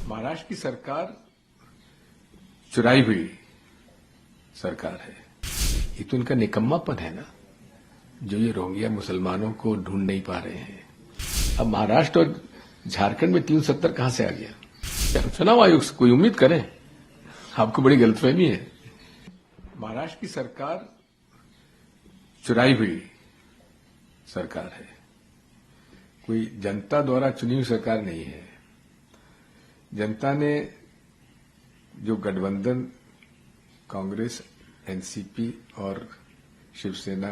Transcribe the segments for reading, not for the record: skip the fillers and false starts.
महाराष्ट्र की सरकार चुराई हुई सरकार है। ये तो उनका निकम्मापन है ना, जो ये रोहिंग्या मुसलमानों को ढूंढ नहीं पा रहे हैं। अब महाराष्ट्र और झारखंड में 370 कहां से आ गया? चुनाव आयोग से कोई उम्मीद करें? आपको बड़ी गलतफहमी है। महाराष्ट्र की सरकार चुराई हुई सरकार है, कोई जनता द्वारा चुनी हुई सरकार नहीं है। जनता ने जो गठबंधन कांग्रेस, एनसीपी और शिवसेना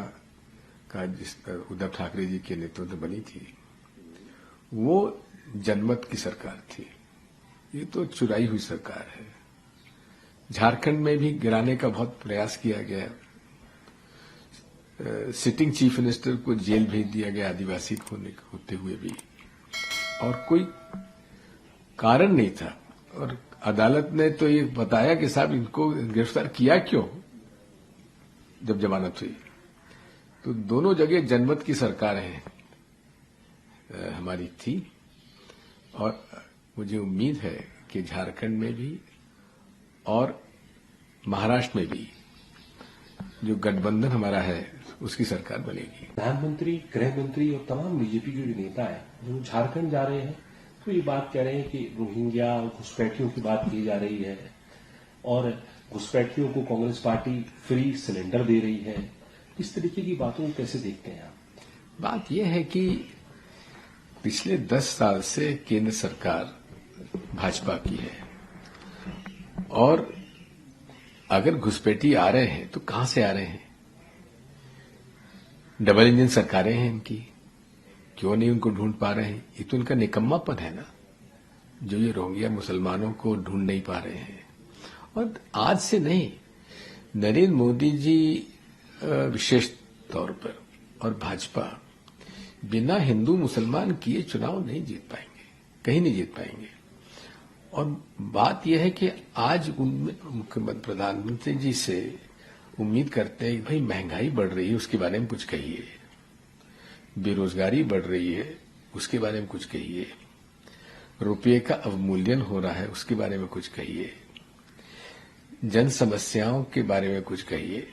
का जिस उद्धव ठाकरे जी के नेतृत्व में बनी थी, वो जनमत की सरकार थी। ये तो चुराई हुई सरकार है। झारखंड में भी गिराने का बहुत प्रयास किया गया। सिटिंग चीफ मिनिस्टर को जेल भेज दिया गया आदिवासी होते हुए भी, और कोई कारण नहीं था। और अदालत ने तो ये बताया कि साहब इनको गिरफ्तार किया क्यों जब जमानत हुई। तो दोनों जगह जनमत की सरकारें हमारी थी, और मुझे उम्मीद है कि झारखंड में भी और महाराष्ट्र में भी जो गठबंधन हमारा है उसकी सरकार बनेगी। प्रधानमंत्री, गृह मंत्री और तमाम बीजेपी के जो नेता हैं जो झारखंड जा रहे हैं, तो ये बात कह रहे हैं कि रोहिंग्या घुसपैठियों की बात की जा रही है और घुसपैठियों को कांग्रेस पार्टी फ्री सिलेंडर दे रही है। इस तरीके की बातों को कैसे देखते हैं आप? बात यह है कि पिछले 10 साल से केंद्र सरकार भाजपा की है, और अगर घुसपैठी आ रहे हैं तो कहां से आ रहे हैं? डबल इंजन सरकारें हैं इनकी, क्यों नहीं उनको ढूंढ पा रहे हैं? ये तो उनका निकम्मापन है ना, जो ये रोहिंग्या मुसलमानों को ढूंढ नहीं पा रहे हैं। और आज से नहीं, नरेंद्र मोदी जी विशेष तौर पर और भाजपा बिना हिंदू मुसलमान किए चुनाव नहीं जीत पाएंगे, कहीं नहीं जीत पाएंगे। और बात यह है कि आज मुख्यमंत्री प्रधानमंत्री जी से उम्मीद करते हैं कि भाई महंगाई बढ़ रही है, उसके बारे में कुछ कहिए। बेरोजगारी बढ़ रही है, उसके बारे में कुछ कहिए। रुपये का अवमूल्यन हो रहा है, उसके बारे में कुछ कहिए। जन समस्याओं के बारे में कुछ कहिए।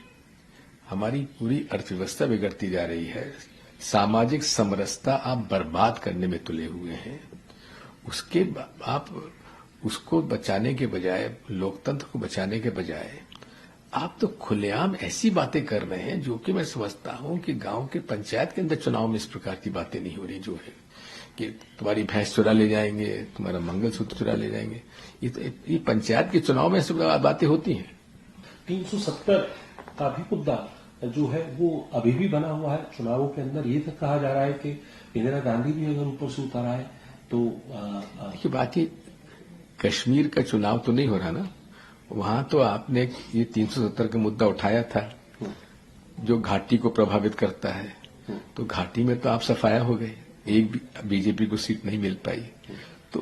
हमारी पूरी अर्थव्यवस्था बिगड़ती जा रही है, सामाजिक समरसता आप बर्बाद करने में तुले हुए हैं। आप उसको बचाने के बजाय, लोकतंत्र को बचाने के बजाय आप तो खुलेआम ऐसी बातें कर रहे हैं जो कि मैं समझता हूं कि गांव के पंचायत के अंदर चुनाव में इस प्रकार की बातें नहीं हो रही, जो है कि तुम्हारी भैंस चुरा ले जाएंगे, तुम्हारा मंगलसूत्र चुरा ले जाएंगे। ये पंचायत के चुनाव में ऐसी बातें होती हैं। 370 का भी मुद्दा जो है वो अभी भी बना हुआ है चुनावों के अंदर। ये तक कहा जा रहा है कि इंदिरा गांधी भी अगर ऊपर से उतारा है तो देखिए, बात ये कश्मीर का चुनाव तो नहीं हो रहा ना, वहां तो आपने ये 370 का मुद्दा उठाया था जो घाटी को प्रभावित करता है। तो घाटी में तो आप सफाया हो गए, एक भी बीजेपी को सीट नहीं मिल पाई। तो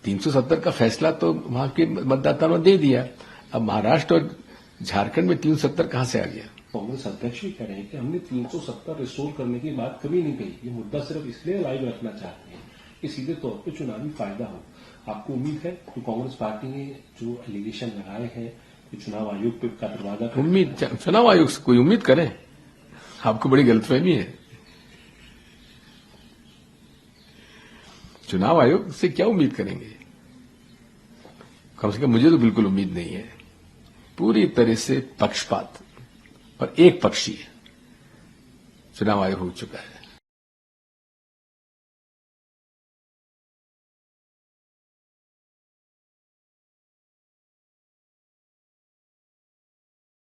370 का फैसला तो वहां के मतदाताओं ने दे दिया। अब महाराष्ट्र और झारखंड में 370 कहां से आ गया? कांग्रेस अध्यक्ष भी कह रहे हैं कि हमने 370 रिस्टोर करने की बात कभी नहीं कही। ये मुद्दा सिर्फ इसलिए लाइव रखना चाहते हैं कि सीधे तौर पर चुनावी फायदा हो। आपको उम्मीद है कि कांग्रेस पार्टी ने जो एलिगेशन लगाए हैं कि चुनाव आयोग पे का दरवाजा चुनाव आयोग से कोई उम्मीद करें? आपको बड़ी गलतफहमी है। चुनाव आयोग से क्या उम्मीद करेंगे? कम से कम मुझे तो बिल्कुल उम्मीद नहीं है। पूरी तरह से पक्षपात और एक पक्षीय चुनाव आयोग हो चुका है।